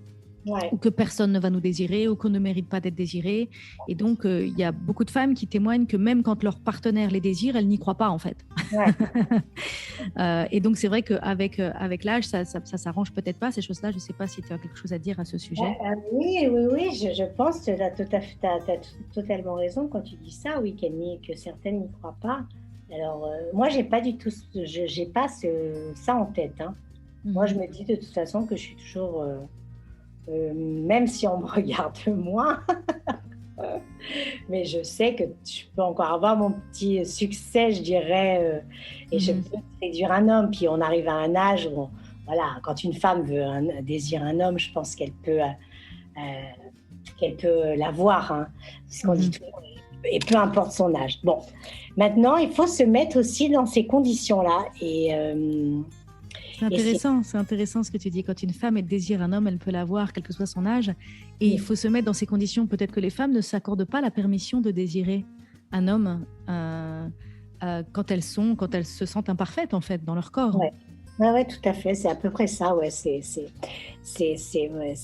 Ouais. Ou que personne ne va nous désirer, ou qu'on ne mérite pas d'être désiré. Et donc, il y a beaucoup de femmes qui témoignent que même quand leur partenaire les désire, elles n'y croient pas, en fait. Ouais. Et donc, c'est vrai qu'avec l'âge, ça s'arrange peut-être pas, ces choses-là. Je ne sais pas si tu as quelque chose à dire à ce sujet.
Oui, je pense que tu as totalement raison quand tu dis ça, oui, que certaines n'y croient pas. Alors, moi, j'ai pas du tout, j'ai pas ça en tête. Moi, je me dis de toute façon que je suis toujours... même si on me regarde moins, mais je sais que je peux encore avoir mon petit succès, je dirais, et je peux séduire un homme. Puis on arrive à un âge où, voilà, quand une femme désire un homme, je pense qu'elle peut l'avoir, parce qu'on dit toujours, et peu importe son âge. Bon, maintenant, il faut se mettre aussi dans ces conditions-là,
C'est intéressant ce que tu dis. Quand une femme elle désire un homme, elle peut l'avoir, quel que soit son âge. Et il faut se mettre dans ces conditions. Peut-être que les femmes ne s'accordent pas la permission de désirer un homme quand elles se sentent imparfaites, en fait, dans leur corps.
Ouais. Ouais, tout à fait. C'est à peu près ça. Ouais, c'est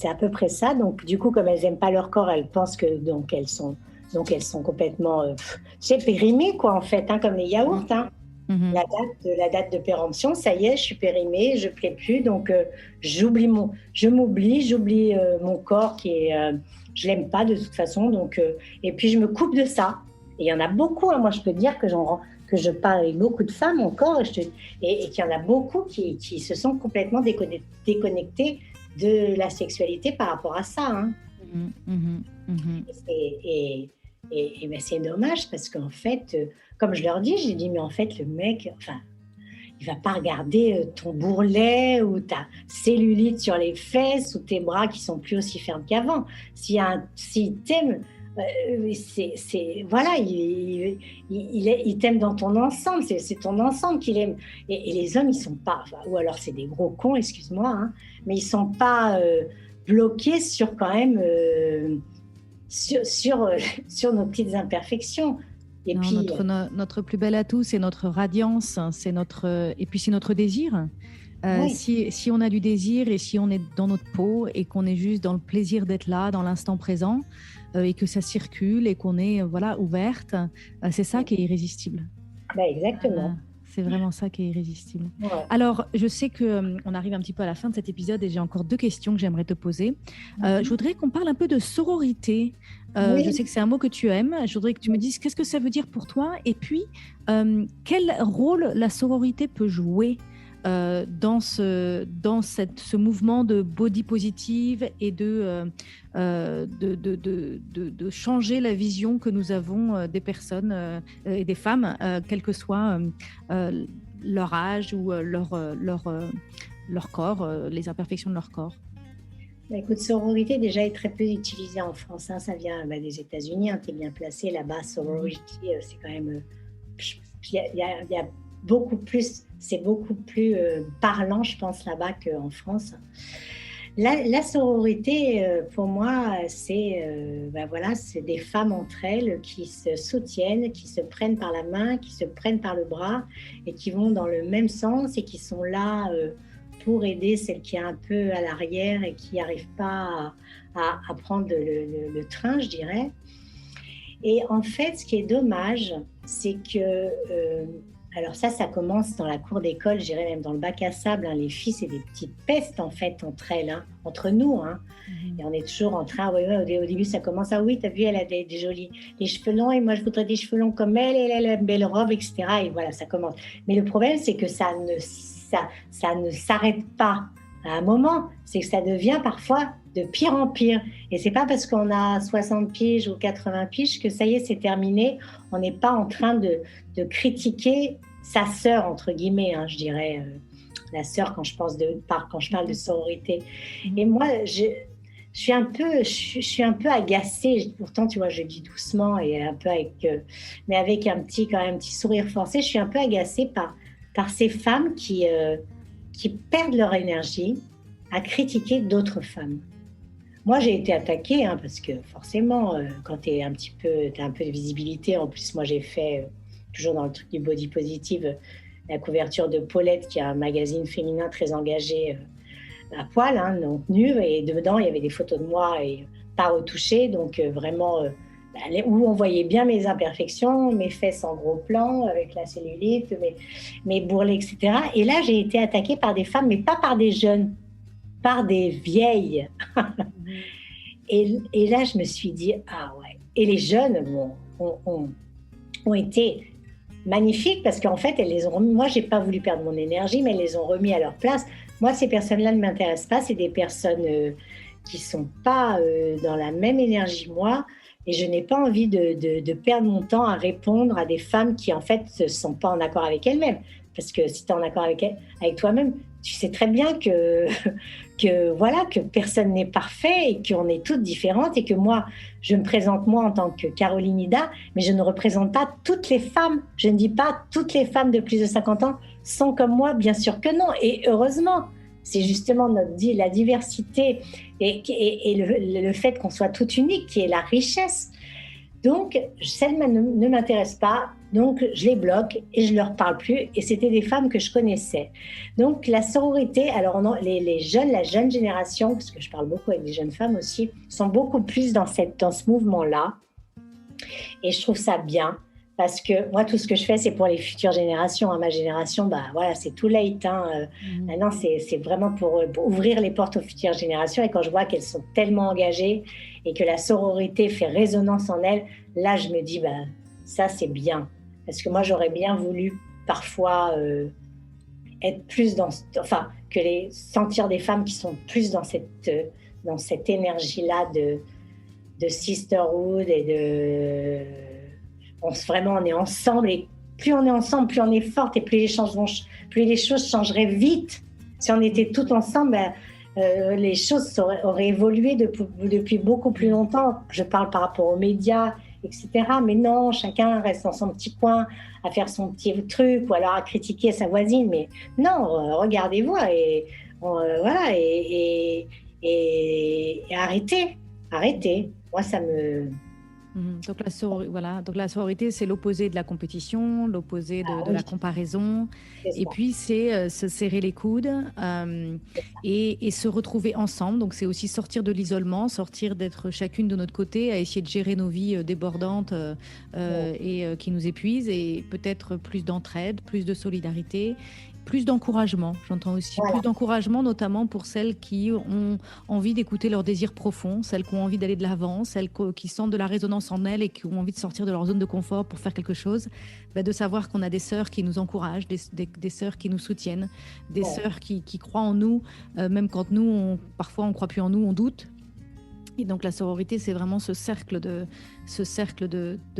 à peu près ça. Donc, du coup, comme elles n'aiment pas leur corps, elles pensent que elles sont complètement périmées, quoi, en fait, hein, comme les yaourts. Hein. La date de péremption, ça y est, je suis périmée, je ne plais plus, donc je m'oublie, j'oublie mon corps je l'aime pas de toute façon, donc et puis je me coupe de ça. Et il y en a beaucoup, hein, moi je peux te dire que je parle avec beaucoup de femmes encore, et qu'il y en a beaucoup qui se sont complètement déconnectées de la sexualité par rapport à ça. Hein. Et ben c'est dommage parce qu'en fait, comme je leur dis, j'ai dit, mais en fait, le mec, enfin, il va pas regarder ton bourrelet ou ta cellulite sur les fesses ou tes bras qui sont plus aussi fermes qu'avant. S'il t'aime, voilà, il t'aime dans ton ensemble, c'est ton ensemble qu'il aime. Et les hommes, ils sont pas, enfin, ou alors c'est des gros cons, excuse-moi, hein, mais ils sont pas bloqués sur quand même. Sur nos petites imperfections.
Et non, puis notre plus bel atout, c'est notre radiance, et puis c'est notre désir. Oui. Si on a du désir et si on est dans notre peau et qu'on est juste dans le plaisir d'être là, dans l'instant présent, et que ça circule et qu'on est ouverte, c'est ça qui est irrésistible.
Exactement.
C'est vraiment ça qui est irrésistible. Ouais. Alors, je sais qu'on arrive un petit peu à la fin de cet épisode et j'ai encore 2 questions que j'aimerais te poser. Je voudrais qu'on parle un peu de sororité. Oui. Je sais que c'est un mot que tu aimes. Je voudrais que tu me dises qu'est-ce que ça veut dire pour toi et puis quel rôle la sororité peut jouer dans ce mouvement de body positive et de changer la vision que nous avons des personnes et des femmes, quel que soit leur âge ou leur corps, les imperfections de leur corps.
Écoute, sororité déjà est très peu utilisée en France. Hein. Ça vient des États-Unis. Hein. Tu es bien placé là-bas. Sororité, c'est quand même. Il y a beaucoup plus. C'est beaucoup plus parlant, je pense, là-bas qu'en France. La sororité, pour moi, c'est des femmes entre elles qui se soutiennent, qui se prennent par la main, qui se prennent par le bras et qui vont dans le même sens et qui sont là pour aider celle qui est un peu à l'arrière et qui n'arrive pas à prendre le train, je dirais. Et en fait, ce qui est dommage, c'est que... alors ça commence dans la cour d'école, je dirais même dans le bac à sable. Hein. Les filles, c'est des petites pestes en fait entre elles, hein, entre nous. Hein. Et on est toujours en train, au début ça commence, ah oui, t'as vu, elle a des jolis des cheveux longs et moi je voudrais des cheveux longs comme elle, et elle a une belle robe, etc. Et voilà, ça commence. Mais le problème, c'est que ça ne s'arrête pas à un moment, c'est que ça devient parfois de pire en pire. Et c'est pas parce qu'on a 60 piges ou 80 piges que ça y est, c'est terminé. On n'est pas en train de critiquer sa sœur, entre guillemets, hein, je dirais, la sœur quand je parle de sororité. Et moi, je suis un peu agacée. Pourtant, tu vois, je dis doucement et un peu mais avec un petit sourire forcé. Je suis un peu agacée par ces femmes qui perdent leur énergie à critiquer d'autres femmes. Moi, j'ai été attaquée, hein, parce que forcément, quand tu as un peu de visibilité, en plus, moi, j'ai fait, toujours dans le truc du body positive, la couverture de Paulette, qui est un magazine féminin très engagé à poil, hein, donc nu, et dedans, il y avait des photos de moi et pas retouchées, donc vraiment, où on voyait bien mes imperfections, mes fesses en gros plan, avec la cellulite, mes bourrelets, etc. Et là, j'ai été attaquée par des femmes, mais pas par des jeunes, par des vieilles. Et là, je me suis dit, ah ouais. Et les jeunes ont été magnifiques parce qu'en fait, elles les ont remis. Moi, j'ai pas voulu perdre mon énergie, mais elles les ont remis à leur place. Moi, ces personnes-là ne m'intéressent pas. C'est des personnes qui sont pas dans la même énergie que moi. Et je n'ai pas envie de perdre mon temps à répondre à des femmes qui, en fait, ne sont pas en accord avec elles-mêmes. Parce que si tu es en accord avec toi-même, tu sais très bien que personne n'est parfait et qu'on est toutes différentes et que moi, je me présente moi en tant que Caroline Ida, mais je ne représente pas toutes les femmes. Je ne dis pas toutes les femmes de plus de 50 ans sont comme moi, bien sûr que non. Et heureusement, c'est justement la diversité et le fait qu'on soit toutes uniques qui est la richesse. Donc, celles ne m'intéressent pas, donc je les bloque et je ne leur parle plus. Et c'était des femmes que je connaissais. Donc, la sororité, alors les jeunes, la jeune génération, parce que je parle beaucoup avec des jeunes femmes aussi, sont beaucoup plus dans ce mouvement-là. Et je trouve ça bien. Parce que moi, tout ce que je fais, c'est pour les futures générations. Ma génération, voilà, c'est too late. Maintenant, c'est vraiment pour ouvrir les portes aux futures générations. Et quand je vois qu'elles sont tellement engagées et que la sororité fait résonance en elles, là, je me dis, ça, c'est bien. Parce que moi, j'aurais bien voulu parfois être plus sentir des femmes qui sont plus dans cette énergie-là de sisterhood et on est ensemble, et plus on est ensemble, plus on est forte et plus les choses changeraient vite. Si on était toutes ensemble, les choses auraient évolué depuis beaucoup plus longtemps. Je parle par rapport aux médias, etc. Mais non, chacun reste dans son petit coin à faire son petit truc ou alors à critiquer sa voisine. Mais non, regardez-vous et arrêtez. Moi, ça me...
Donc la sororité, c'est l'opposé de la compétition, l'opposé de la comparaison. Et puis, c'est se serrer les coudes et se retrouver ensemble. Donc, c'est aussi sortir de l'isolement, sortir d'être chacune de notre côté, à essayer de gérer nos vies débordantes et qui nous épuisent. Et peut-être plus d'entraide, plus de solidarité. Plus d'encouragement, j'entends aussi plus d'encouragement, notamment pour celles qui ont envie d'écouter leurs désirs profonds, celles qui ont envie d'aller de l'avant, celles qui sentent de la résonance en elles et qui ont envie de sortir de leur zone de confort pour faire quelque chose, de savoir qu'on a des sœurs qui nous encouragent, des sœurs qui nous soutiennent, des sœurs qui croient en nous, même quand nous, parfois on ne croit plus en nous, on doute. Et donc la sororité, c'est vraiment ce cercle de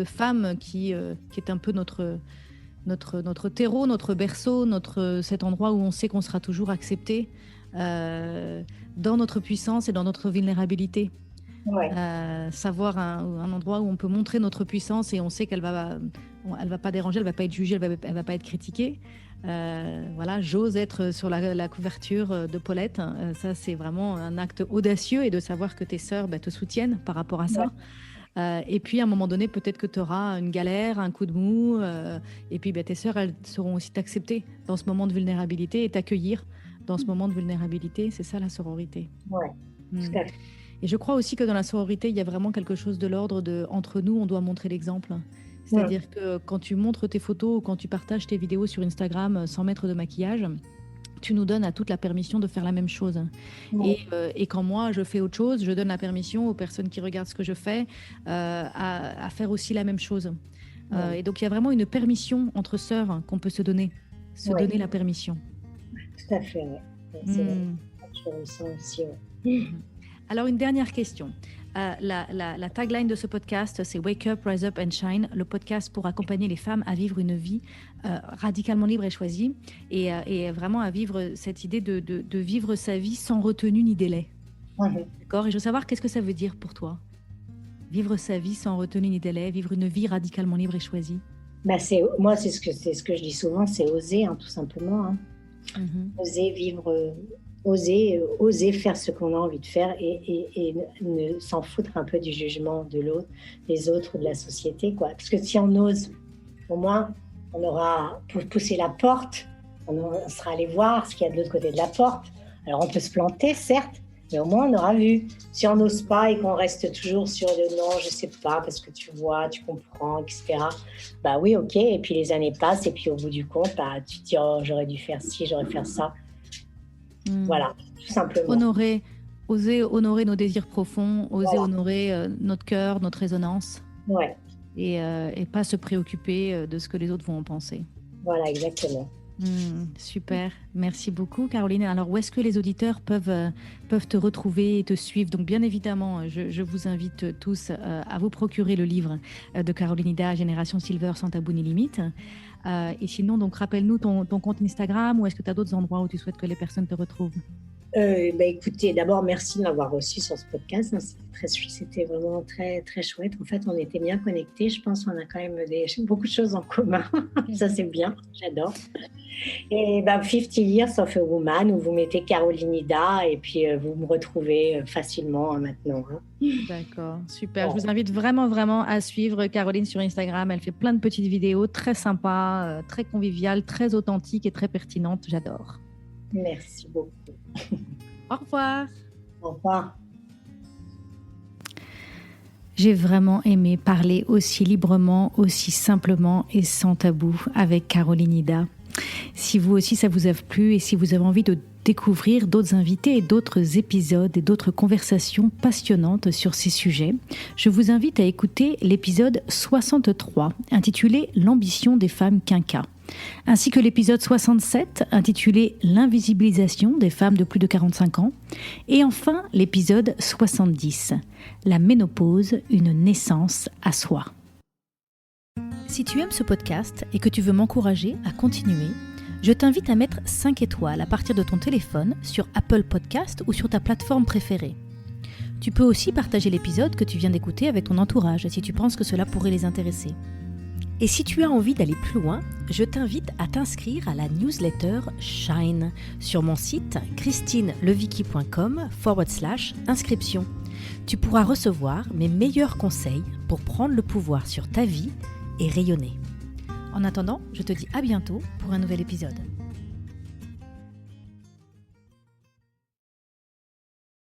femmes qui est un peu notre terreau, notre berceau, cet endroit où on sait qu'on sera toujours accepté dans notre puissance et dans notre vulnérabilité. Savoir un endroit où on peut montrer notre puissance et on sait qu'elle va pas déranger, elle va pas être jugée, elle va pas être critiquée. J'ose être sur la couverture de Paulette. Ça, c'est vraiment un acte audacieux et de savoir que tes sœurs te soutiennent par rapport à ça. Et puis, à un moment donné, peut-être que tu auras une galère, un coup de mou. Et puis, tes sœurs, elles sauront aussi t'accepter dans ce moment de vulnérabilité et t'accueillir dans ce moment de vulnérabilité. C'est ça, la sororité.
Tout à fait.
Et je crois aussi que dans la sororité, il y a vraiment quelque chose de l'ordre de entre nous, on doit montrer l'exemple. C'est-à-dire que quand tu montres tes photos ou quand tu partages tes vidéos sur Instagram sans mettre de maquillage, tu nous donnes à toute la permission de faire la même chose. Et quand moi, je fais autre chose, je donne la permission aux personnes qui regardent ce que je fais à faire aussi la même chose. Et donc, il y a vraiment une permission entre sœurs qu'on peut se donner donner la permission.
Tout à fait, c'est vrai. Je ressens aussi,
Alors, une dernière question. La tagline de ce podcast, c'est « Wake up, rise up and shine », le podcast pour accompagner les femmes à vivre une vie radicalement libre et choisie et vraiment à vivre cette idée de vivre sa vie sans retenue ni délai. D'accord ? Et je veux savoir, qu'est-ce que ça veut dire pour toi ? Vivre sa vie sans retenue ni délai, vivre une vie radicalement libre et choisie.
Moi, c'est ce que je dis souvent, c'est oser, tout simplement. Oser vivre... Oser faire ce qu'on a envie de faire et ne s'en foutre un peu du jugement de l'autre, des autres ou de la société, quoi. Parce que si on ose, au moins, on aura poussé la porte, on sera allé voir ce qu'il y a de l'autre côté de la porte. Alors, on peut se planter, certes, mais au moins, on aura vu. Si on n'ose pas et qu'on reste toujours sur le « non, je sais pas, parce que tu vois, tu comprends, etc. » Oui, ok, et puis les années passent et puis au bout du compte, tu te dis « oh, j'aurais dû faire ci, j'aurais dû faire ça ». Voilà, tout simplement.
Oser honorer nos désirs profonds, oser honorer notre cœur, notre résonance. Et pas se préoccuper de ce que les autres vont en penser.
Voilà, exactement.
Super, merci beaucoup Caroline. Alors où est-ce que les auditeurs peuvent te retrouver et te suivre? Donc bien évidemment, je vous invite tous à vous procurer le livre de Caroline Hida, Génération Silver sans tabou ni limite. Et sinon, donc rappelle-nous ton compte Instagram, ou est-ce que tu as d'autres endroits où tu souhaites que les personnes te retrouvent?
Écoutez, d'abord, merci de m'avoir reçu sur ce podcast. C'était vraiment très, très chouette. En fait, on était bien connectés. Je pense qu'on a quand même beaucoup de choses en commun. Ça, c'est bien. J'adore. Et 50 Years of a Woman, où vous mettez Caroline Hida et puis vous me retrouvez facilement maintenant.
D'accord, super. Je vous invite vraiment, vraiment à suivre Caroline sur Instagram. Elle fait plein de petites vidéos très sympas, très conviviales, très authentiques et très pertinentes. J'adore.
Merci beaucoup.
Au revoir.
Au revoir.
J'ai vraiment aimé parler aussi librement, aussi simplement et sans tabou avec Caroline Hida. Si vous aussi ça vous a plu et si vous avez envie de découvrir d'autres invités et d'autres épisodes et d'autres conversations passionnantes sur ces sujets, je vous invite à écouter l'épisode 63 intitulé « L'ambition des femmes quinquas », ainsi que l'épisode 67 intitulé « L'invisibilisation des femmes de plus de 45 ans » et enfin l'épisode 70 « La ménopause, une naissance à soi ». Si tu aimes ce podcast et que tu veux m'encourager à continuer, je t'invite à mettre 5 étoiles à partir de ton téléphone sur Apple Podcast ou sur ta plateforme préférée. Tu peux aussi partager l'épisode que tu viens d'écouter avec ton entourage si tu penses que cela pourrait les intéresser. Et si tu as envie d'aller plus loin, je t'invite à t'inscrire à la newsletter Shine sur mon site christinelevicky.com/inscription. Tu pourras recevoir mes meilleurs conseils pour prendre le pouvoir sur ta vie et rayonner. En attendant, je te dis à bientôt pour un nouvel épisode.